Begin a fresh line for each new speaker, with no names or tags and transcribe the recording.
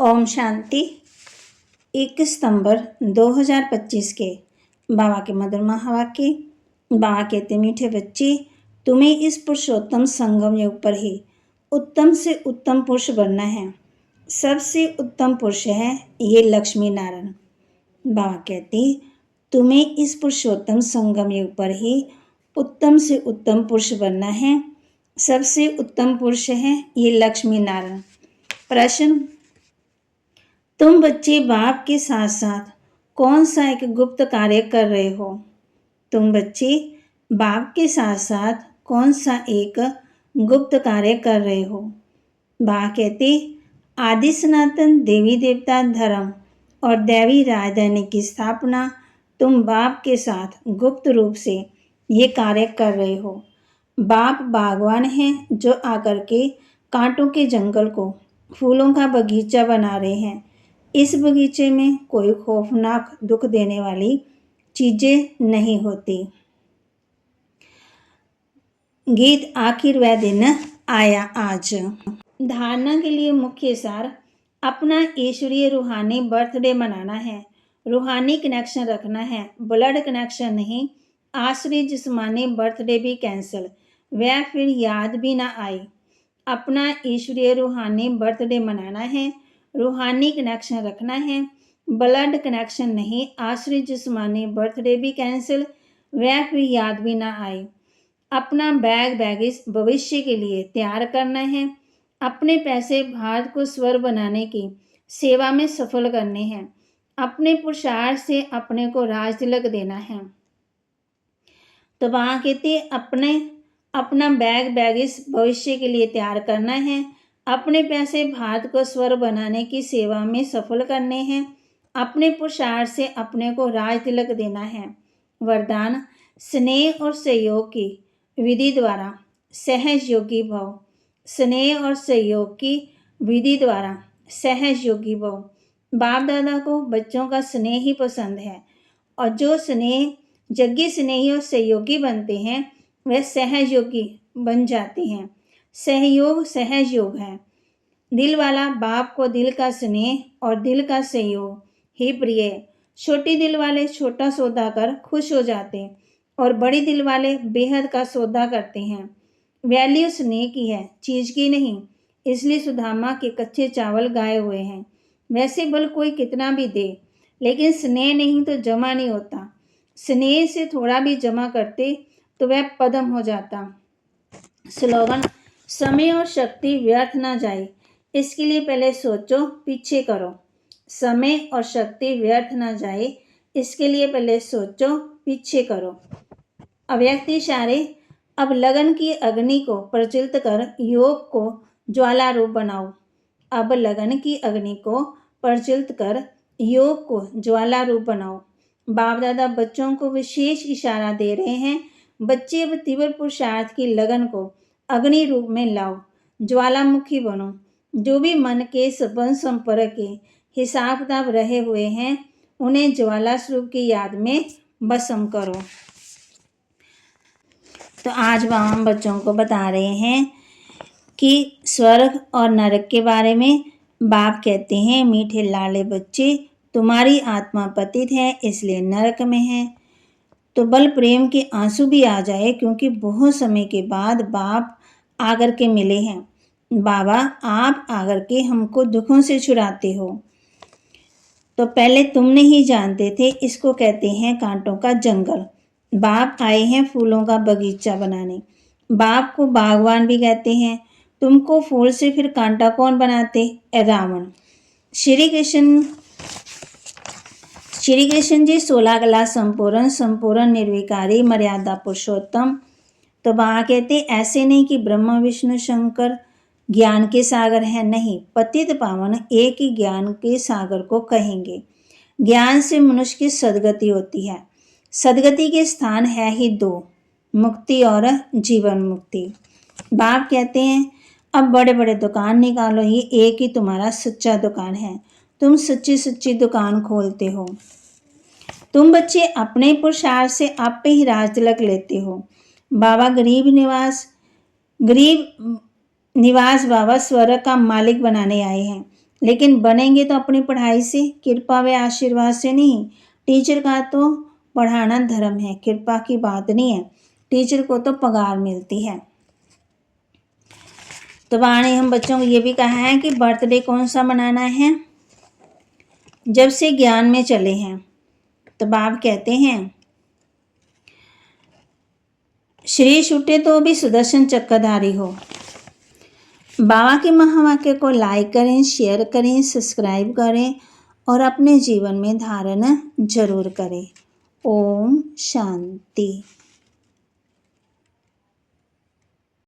ओम शांति। 1 सितंबर 2025 के बाबा के मधुर महावाक्य। बाबा कहते, मीठे बच्चे, तुम्हें इस पुरुषोत्तम संगम युग पर ही उत्तम से उत्तम पुरुष बनना है। सबसे उत्तम पुरुष है ये लक्ष्मी नारायण। बाबा कहते, तुम्हें इस पुरुषोत्तम संगम युग पर ही उत्तम से उत्तम पुरुष बनना है। सबसे उत्तम पुरुष है ये लक्ष्मी नारायण। प्रश्न, तुम बच्चे बाप के साथ साथ कौन सा एक गुप्त कार्य कर रहे हो? तुम बच्चे बाप के साथ साथ कौन सा एक गुप्त कार्य कर रहे हो? बाबा कहते, आदि सनातन देवी देवता धर्म और दैवी राजधानी की स्थापना तुम बाप के साथ गुप्त रूप से ये कार्य कर रहे हो। बाप बागवान हैं जो आकर के कांटों के जंगल को फूलों का बगीचा बना रहे हैं। इस बगीचे में कोई खौफनाक दुख देने वाली चीजें नहीं होती। गीत, आखिर वह दिन आया आज। धारणा के लिए मुख्य सार, अपना ईश्वरीय रूहानी बर्थडे मनाना है। रूहानी कनेक्शन रखना है, ब्लड कनेक्शन नहीं। आश्री जिस्मानी बर्थडे भी कैंसिल, वह फिर याद भी ना आई। अपना ईश्वरीय रूहानी बर्थडे मनाना है, रूहानी कनेक्शन रखना है, ब्लड कनेक्शन नहीं। आश्री जिस्मानी बर्थडे भी कैंसिल, वह फिर याद भी ना आई। अपना बैगेज भविष्य के लिए तैयार करना है। अपने पैसे भारत को स्वर्ग बनाने की सेवा में सफल करने हैं। अपने पुरुषार्थ से अपने को राज तिलक देना है। तो वहाँ कहते, अपना बैगेज भविष्य के लिए तैयार करना है। अपने पैसे भारत को स्वर्ग बनाने की सेवा में सफल करने हैं। अपने पुरुषार्थ से अपने को राज तिलक देना है। वरदान, स्नेह और सहयोग की विधि द्वारा सहज योगी भव। स्नेह और सहयोग की विधि द्वारा सहज योगी भव। बाप दादा को बच्चों का स्नेह ही पसंद है और जो स्नेह जग्गी स्नेही और सहयोगी बनते हैं वह सहज योगी बन जाते हैं। सहयोग सहज योग है। दिल वाला बाप को दिल का स्नेह और दिल का सहयोग ही प्रिय है। छोटी दिल वाले छोटा सौदा कर खुश हो जाते हैं और बड़ी दिल वाले बेहद का सौदा करते हैं। वैल्यू स्नेह की है, चीज की नहीं। इसलिए सुदामा के कच्चे चावल गाए हुए हैं। वैसे बल कोई कितना भी दे, लेकिन स्नेह नहीं तो जमा नहीं होता। स्नेह से थोड़ा भी जमा करते तो वह पदम हो जाता। स्लोगन, समय और शक्ति व्यर्थ ना जाए, इसके लिए पहले सोचो, पीछे करो। समय और शक्ति व्यर्थ ना जाए, इसके लिए पहले सोचो, पीछे करो। अव्यक्त इशारे, अब लगन की अग्नि को प्रज्वलित कर योग को ज्वाला रूप बनाओ। अब लगन की अग्नि को प्रज्वलित कर योग को ज्वाला रूप बनाओ। बाप दादा बच्चों को विशेष इशारा दे रहे हैं। बच्चे अब तीव्र पुरुषार्थ की लगन को अग्नि रूप में लाओ, ज्वालामुखी बनो। जो भी मन के संबंध संपर्क के हिसाब किताब रहे हुए हैं उन्हें ज्वाला स्वरूप की याद में भस्म करो। तो आज हम बच्चों को बता रहे हैं कि स्वर्ग और नरक के बारे में। बाप कहते हैं, मीठे लाले बच्चे, तुम्हारी आत्मा पतित है इसलिए नरक में है। तो बल प्रेम के आंसू भी आ जाए क्योंकि बहुत समय के बाद बाप आकर के मिले हैं। बाबा आप आकर के हमको दुखों से छुड़ाते हो। तो पहले तुम नहीं जानते थे, इसको कहते हैं कांटों का जंगल। बाप आए हैं फूलों का बगीचा बनाने। बाप को बागवान भी कहते हैं। तुमको फूल से फिर कांटा कौन बनाते? रावण। श्री कृष्ण जी 16 कला संपूर्ण निर्विकारी मर्यादा पुरुषोत्तम। तो वहाँ कहते, ऐसे नहीं कि ब्रह्मा विष्णु शंकर ज्ञान के सागर हैं, नहीं, पतित पावन एक ही ज्ञान के सागर को कहेंगे। ज्ञान से मनुष्य की सदगति होती है। सदगति के स्थान है ही दो, मुक्ति और जीवन मुक्ति। बाप कहते हैं, अब बड़े बड़े दुकान निकालो, ये एक ही तुम्हारा सच्चा दुकान है। तुम सच्ची दुकान खोलते हो। तुम बच्चे अपने पुरुषार्थ से आप पे ही राज तिलक लेते हो। बाबा गरीब निवास बाबा स्वर्ग का मालिक बनाने आए हैं। लेकिन बनेंगे तो अपनी पढ़ाई से, कृपा व आशीर्वाद से नहीं। टीचर का तो पढ़ाना धर्म है, कृपा की बात नहीं है। टीचर को तो पगार मिलती है। तो वाणी हम बच्चों को ये भी कहा है कि बर्थडे कौन सा मनाना है, जब से ज्ञान में चले हैं। तो बाप कहते हैं, श्री छूटे तो भी सुदर्शन चक्रधारी हो। बाबा के महावाक्य को लाइक करें, शेयर करें, सब्सक्राइब करें और अपने जीवन में धारण जरूर करें। ओम शांति।